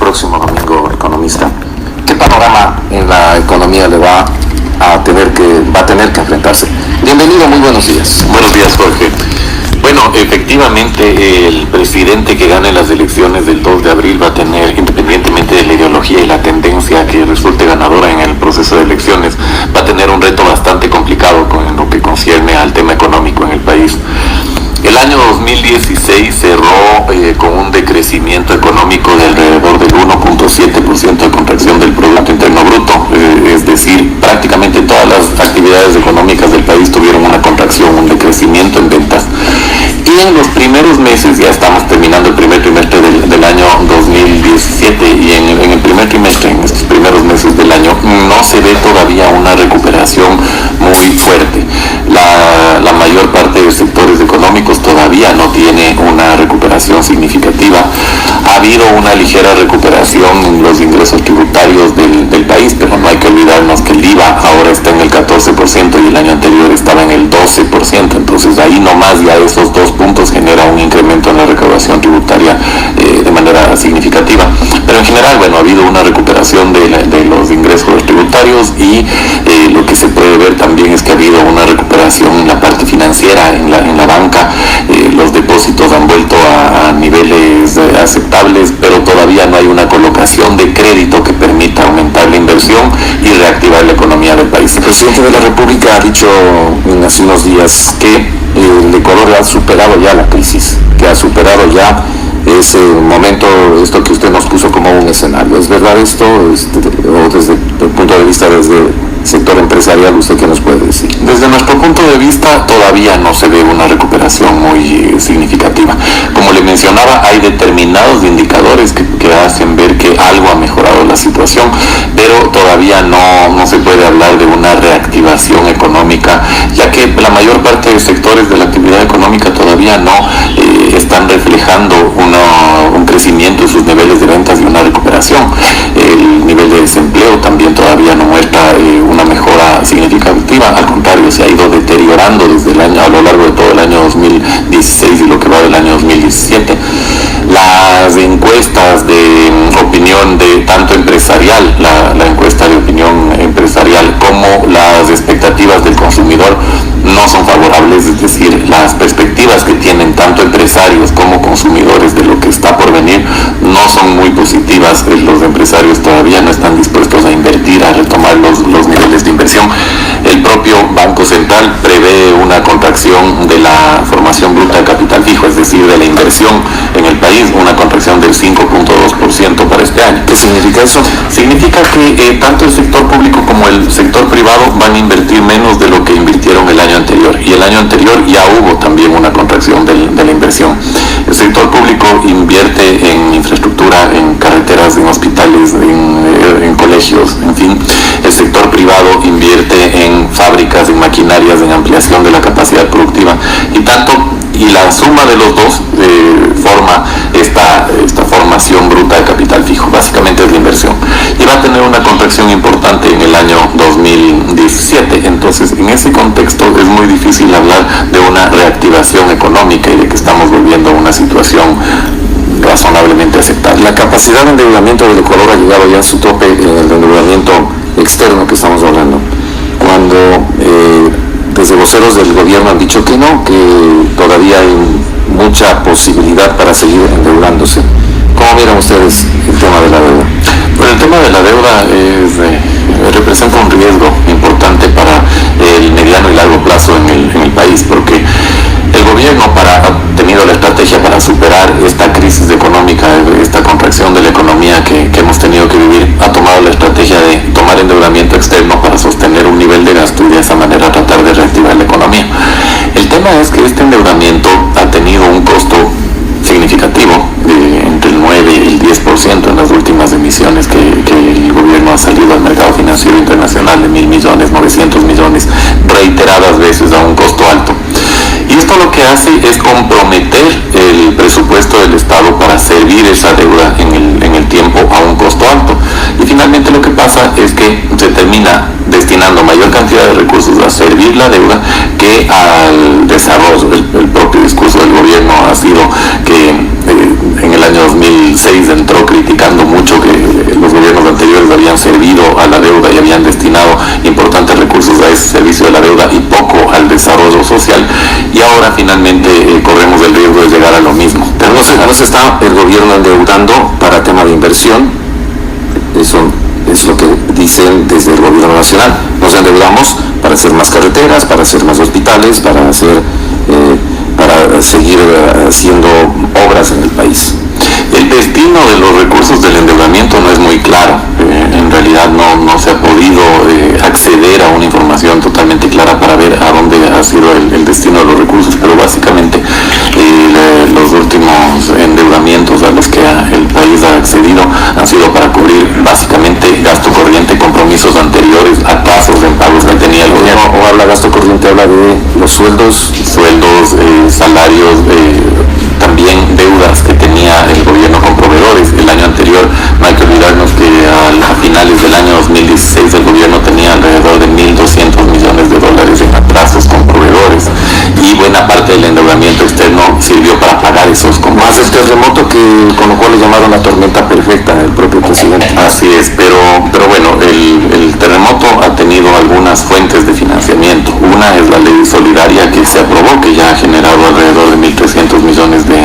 próximo domingo, economista. ¿Qué panorama en la economía le va a tener que enfrentarse? Bienvenido, muy buenos días. Buenos días, Jorge. Bueno, efectivamente, el presidente que gane las elecciones del 2 de abril va a tener, independientemente de la ideología y la tendencia que resulte ganadora en el proceso de elecciones, va a tener un reto bastante complicado con lo que concierne al tema económico en el país. El año 2016 cerró con un decrecimiento económico de alrededor del 1.7% de contracción del Producto Interno Bruto, es decir, prácticamente todas las actividades económicas del país tuvieron una contracción, un decrecimiento en ventas. Y en los primeros meses, ya estamos terminando el primer trimestre del año 2017, y en el primer trimestre, en estos primeros meses del año, no se ve todavía una recuperación muy fuerte. La mayor parte de sectores económicos todavía no tiene una recuperación significativa. Ha habido una ligera recuperación en los ingresos tributarios del país, pero no hay que olvidarnos que el IVA ahora está en el 14% y el año anterior estaba en el 12%, entonces ahí nomás ya esos 2 puntos genera un incremento en la recaudación tributaria de manera significativa. Pero en general, bueno, ha habido una recuperación de los ingresos tributarios, y lo que se puede ver también es que ha habido una recuperación en la parte financiera, en la banca. Los depósitos han vuelto a niveles aceptables, pero todavía no hay una colocación de crédito que permita aumentar la inversión y reactivar la economía del país. El presidente de la República ha dicho hace unos días que el Ecuador ha superado ya la crisis, que ha superado ya ese momento, esto que usted nos puso como un escenario. ¿Es verdad esto? O desde el punto de vista desde sector empresarial, ¿usted qué nos puede decir? Desde nuestro punto de vista, todavía no se ve una recuperación muy significativa. Como le mencionaba, hay determinados indicadores que hacen ver que algo ha mejorado la situación, pero todavía no se puede hablar de una reactivación económica, ya que la mayor parte de sectores de la actividad económica todavía no están reflejando un crecimiento en sus niveles de ventas y una recuperación. El nivel de desempleo también todavía no muestra una mejora significativa, al contrario, se ha ido deteriorando desde el año, a lo largo de todo el año 2016 y lo que va del año 2017. Las encuestas de opinión de tanto empresarial, la encuesta de opinión empresarial, como las expectativas del consumidor no son favorables, es decir, las perspectivas que tienen tanto empresarios como consumidores de lo que está por venir no son muy positivas. Los empresarios todavía no están dispuestos a invertir, a retomar los niveles de inversión. El propio Banco Central prevé una contracción de la formación bruta de capital fijo, es decir, de la inversión en el país, una contracción del 5.2% para este año. ¿Qué significa eso? Significa que tanto el sector público como el sector privado van a invertir menos de lo que invirtieron el año anterior, y el año anterior ya hubo también una contracción de la inversión. El sector público invierte en infraestructura, en carreteras, en hospitales, en colegios, en fin. El sector privado invierte en fábricas, en maquinarias, en ampliación de la capacidad productiva, y la suma de los dos forma esta formación bruta de capital fijo. Básicamente es la inversión, y va a tener una contracción importante en el año 2017. Entonces, en ese contexto es muy difícil hablar de una reactivación económica y de que estamos volviendo a una situación razonablemente aceptable. La capacidad de endeudamiento del Ecuador ha llegado ya a su tope en el endeudamiento externo que estamos hablando, cuando desde voceros del gobierno han dicho que no, que todavía hay mucha posibilidad para seguir endeudándose. ¿Cómo miran ustedes el tema de la deuda? Bueno, el tema de la deuda representa un riesgo importante para el mediano y largo plazo en el país, porque el gobierno ha tenido la estrategia para superar esta crisis económica, esta contracción de la economía que hemos tenido que vivir. Ha tomado la estrategia de tomar endeudamiento externo para sostener un nivel de gasto y de esa manera tratar de reactivar la economía. El tema es que este endeudamiento ha tenido un costo significativo entre el 9 y el 10% en las últimas emisiones que el gobierno ha salido al mercado financiero internacional de 1.000 millones, 900 millones, reiteradas veces a un costo alto. Y esto lo que hace es comprometer el presupuesto del Estado para servir esa deuda en el tiempo a un costo alto. Y finalmente lo que pasa es que se termina destinando mayor cantidad de recursos a servir la deuda que al desarrollo. El propio discurso del gobierno ha sido que en el año 2006 entró criticando mucho que servido a la deuda y habían destinado importantes recursos a ese servicio de la deuda y poco al desarrollo social, y ahora finalmente corremos el riesgo de llegar a lo mismo. Pero no se está el gobierno endeudando para tema de inversión. Eso es lo que dicen desde el gobierno nacional. Nos endeudamos para hacer más carreteras, para hacer más hospitales, para seguir haciendo obras en el país. El destino de los recursos del endeudamiento no es muy claro. En realidad no se ha podido acceder a una información totalmente clara para ver a dónde ha sido el destino de los recursos, pero básicamente los últimos endeudamientos a los que el país ha accedido han sido para cubrir básicamente gasto corriente, compromisos anteriores, atrasos en pagos que tenía el gobierno. O habla gasto corriente, habla de los sueldos, salarios, también deudas que tenía el gobierno con proveedores. El año anterior, no hay que olvidarnos que a finales del año 2016 el gobierno tenía alrededor de 1.200 millones de dólares en atrasos con proveedores, y buena parte del endeudamiento externo sirvió para pagar esos compromisos. más el terremoto, con lo cual le llamaron la tormenta perfecta el propio presidente. Así es, pero bueno, el terremoto ha tenido algunas fuentes de financiamiento. Una es la ley solidaria que se aprobó, que ya ha generado alrededor de 1.300 millones de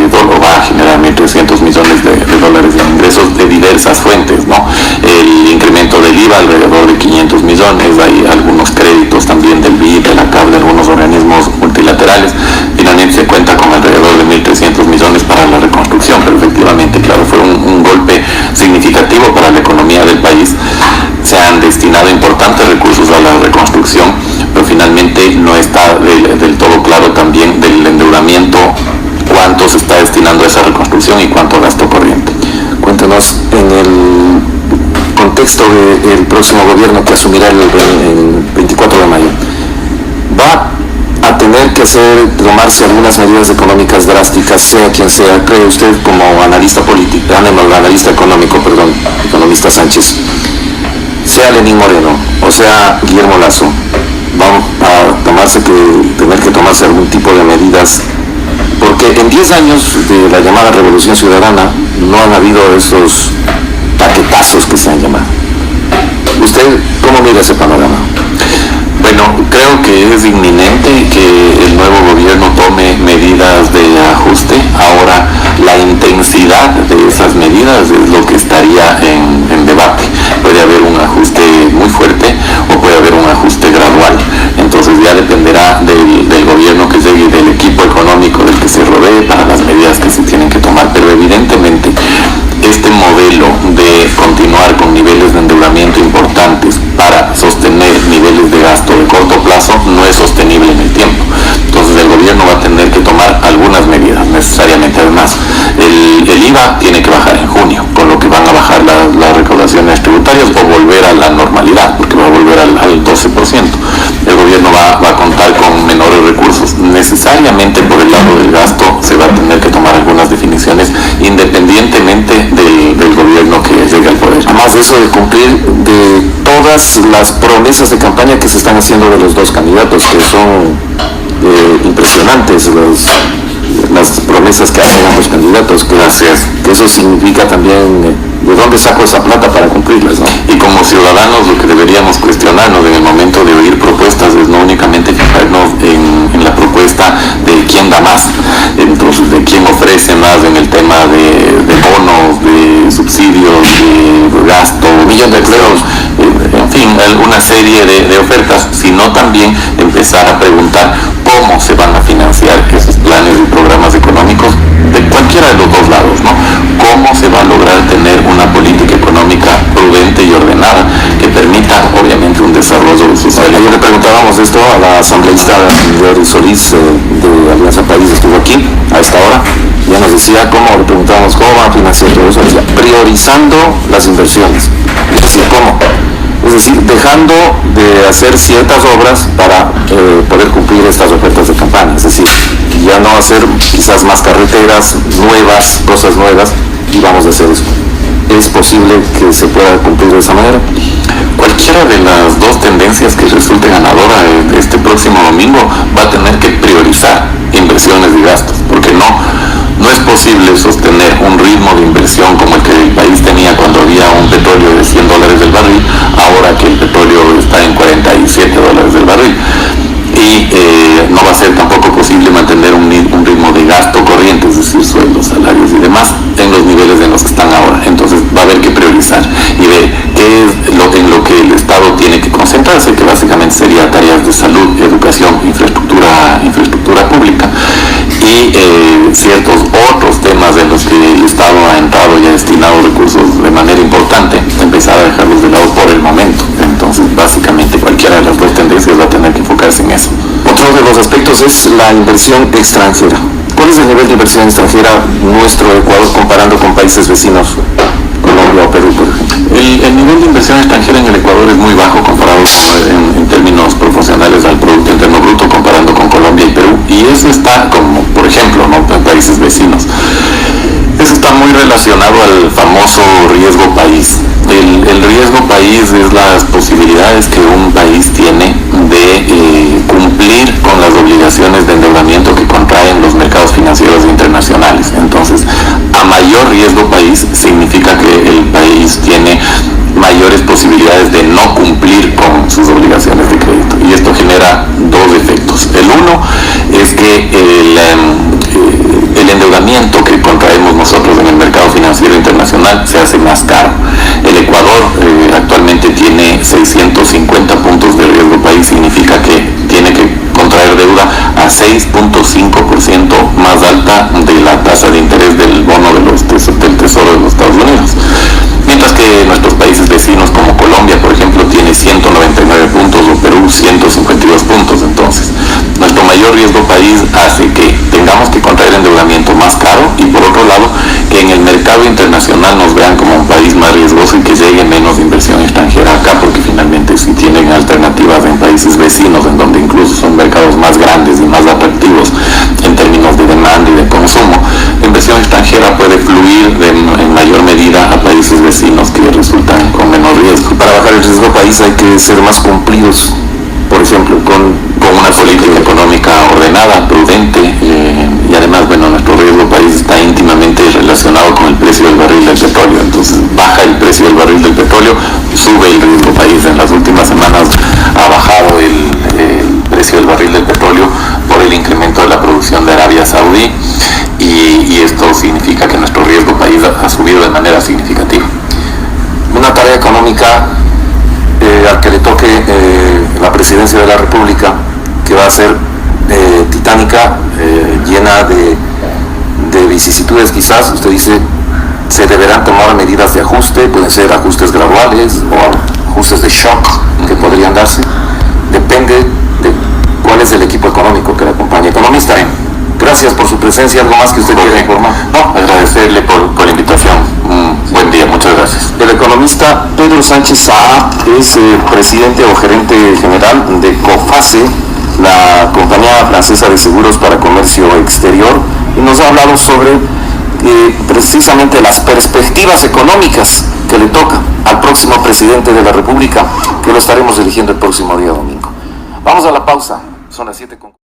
dólares, va a generar 1.300 millones de dólares de ingresos de diversas fuentes, ¿no? El incremento del IVA alrededor de 500 millones, hay algunos créditos también del BID, de la CAF, de algunos organismos multilaterales. Finalmente se cuenta con alrededor de 1.300 millones para la reconstrucción, pero efectivamente, claro, fue un golpe significativo para la economía del país. Se han destinado importantes recursos a la reconstrucción, pero finalmente no está del todo claro también del endeudamiento cuánto se está destinando a esa reconstrucción y cuánto gasto corriente. Cuéntanos, en el contexto del próximo gobierno que asumirá el 24 de mayo, ¿va a tener que tomarse algunas medidas económicas drásticas, sea quien sea? ¿Cree usted, como analista economista Sánchez, sea Lenín Moreno o sea Guillermo Lasso, van a tener que tomarse algún tipo de medidas? Porque en 10 años de la llamada Revolución Ciudadana no han habido esos paquetazos que se han llamado. ¿Usted cómo mira ese panorama? Bueno, creo que es inminente que el nuevo gobierno tome medidas de ajuste. Ahora, la intensidad de esas medidas es lo que estaría en debate. Puede haber un ajuste muy fuerte o puede haber un ajuste gradual. Entonces ya dependerá del gobierno que llegue y del equipo económico del que se rodee para las medidas que se tienen que tomar. Pero evidentemente este modelo de continuar con niveles de endeudamiento importantes para sostener niveles de gasto de corto plazo no es sostenible en el tiempo. Entonces el gobierno va a tener que tomar algunas medidas necesariamente. Además, el IVA tiene que bajar en junio, con lo que van a bajar las recaudaciones tributarias o volver a la normalidad, porque va a volver al 12%. El gobierno va a contar con menores recursos. Necesariamente por el lado del gasto se va a tener que tomar algunas definiciones independientemente del gobierno que llegue al poder. Además de eso, de cumplir de todas las promesas de campaña que se están haciendo de los dos candidatos, que son impresionantes, las promesas que hacen ambos candidatos, que eso significa también de dónde saco esa plata para cumplirlas, ¿no? Y como ciudadanos lo que deberíamos cuestionarnos en el momento de oír propuestas es no únicamente fijarnos en la propuesta de quién da más, entonces de quién ofrece más en el tema de bonos, de subsidios, de gasto, millón de empleos, en fin, alguna serie de ofertas, sino también empezar a preguntar cómo se van a financiar esos planes y programas económicos de cualquiera de los dos lados, ¿no? Cómo se va a lograr tener una política económica prudente y ordenada que permita obviamente un desarrollo social. Ayer le preguntábamos esto a la asambleísta Gloria Solís de Alianza País, estuvo aquí a esta hora, ya nos decía le preguntábamos cómo va a financiar todo eso, decía, priorizando las inversiones. Es decir, ¿cómo? Es decir, dejando de hacer ciertas obras para poder cumplir estas ofertas de campaña. Es decir, ya no hacer quizás más carreteras nuevas, cosas nuevas, y vamos a hacer eso. ¿Es posible que se pueda cumplir de esa manera? Cualquiera de las dos tendencias que resulte ganadora este próximo domingo va a tener que priorizar inversiones y gastos, porque no es posible sostener un ritmo de inversión como el que el país tenía cuando había un petróleo de $100 el sería tareas de salud, educación, infraestructura pública y ciertos otros temas en los que el Estado ha entrado y ha destinado recursos de manera importante, empezar a dejarlos de lado por el momento. Entonces, básicamente cualquiera de las dos tendencias va a tener que enfocarse en eso. Otro de los aspectos es la inversión extranjera. ¿Cuál es el nivel de inversión extranjera nuestro Ecuador comparando con países vecinos, Colombia o Perú, por ejemplo? El nivel de inversión extranjera en el Ecuador es muy bajo comparado en términos proporcionales al Producto Interno Bruto, comparando con Colombia y Perú, y eso está como, por ejemplo, ¿no?, en países vecinos. Eso está muy relacionado al famoso riesgo país. El riesgo país es las posibilidades que un país tiene de cumplir con las obligaciones de endeudamiento que contraen los mercados financieros internacionales. Entonces, a mayor riesgo país significa que el país tiene mayores posibilidades de no cumplir con sus obligaciones de crédito. Y esto genera dos efectos. El uno es que el endeudamiento que contraemos nosotros en el mercado financiero internacional se hace más caro. El Ecuador actualmente tiene 650 puntos de riesgo país, significa que tiene que contraer deuda a 6.5% más alta de la tasa de interés del bono del Tesoro de los Estados Unidos. Mientras que nuestros países vecinos como Colombia, por ejemplo, tiene 199 puntos o Perú 152 puntos. Entonces, nuestro mayor riesgo país hace que tengamos que contraer endeudamiento más caro y por otro lado, que en el mercado internacional nos vean como un país más riesgoso y que llegue menos inversión extranjera acá, porque finalmente si tienen alternativas en países vecinos, en donde incluso son mercados más grandes y más atractivos en términos de demanda y de consumo, la inversión extranjera puede fluir en mayor medida a países vecinos que resultan con menor riesgo. Para bajar el riesgo país hay que ser más cumplidos, por ejemplo, con una política económica ordenada, prudente, y además, bueno, nuestro riesgo país está íntimamente relacionado con el precio del barril del petróleo. Entonces, baja el precio del barril del petróleo, sube el riesgo país. En las últimas semanas ha bajado el precio del barril del petróleo por el incremento de la producción de Arabia Saudí, y esto significa que nuestro riesgo país ha subido de manera significativa. Una tarea económica al que le toque la presidencia de la República, que va a ser titánica, llena de vicisitudes quizás. Usted dice, se deberán tomar medidas de ajuste, pueden ser ajustes graduales o ajustes de shock que podrían darse. Depende de cuál es el equipo económico que la acompaña. Economista, gracias por su presencia. ¿Algo más que usted quiera informar? No, agradecerle por la invitación. Buen día, muchas gracias. El economista Pedro Sánchez Saa es presidente o gerente general de COFACE, la compañía francesa de seguros para comercio exterior, y nos ha hablado sobre precisamente las perspectivas económicas que le toca al próximo presidente de la República, que lo estaremos eligiendo el próximo día domingo. Vamos a la pausa, son las 7:00.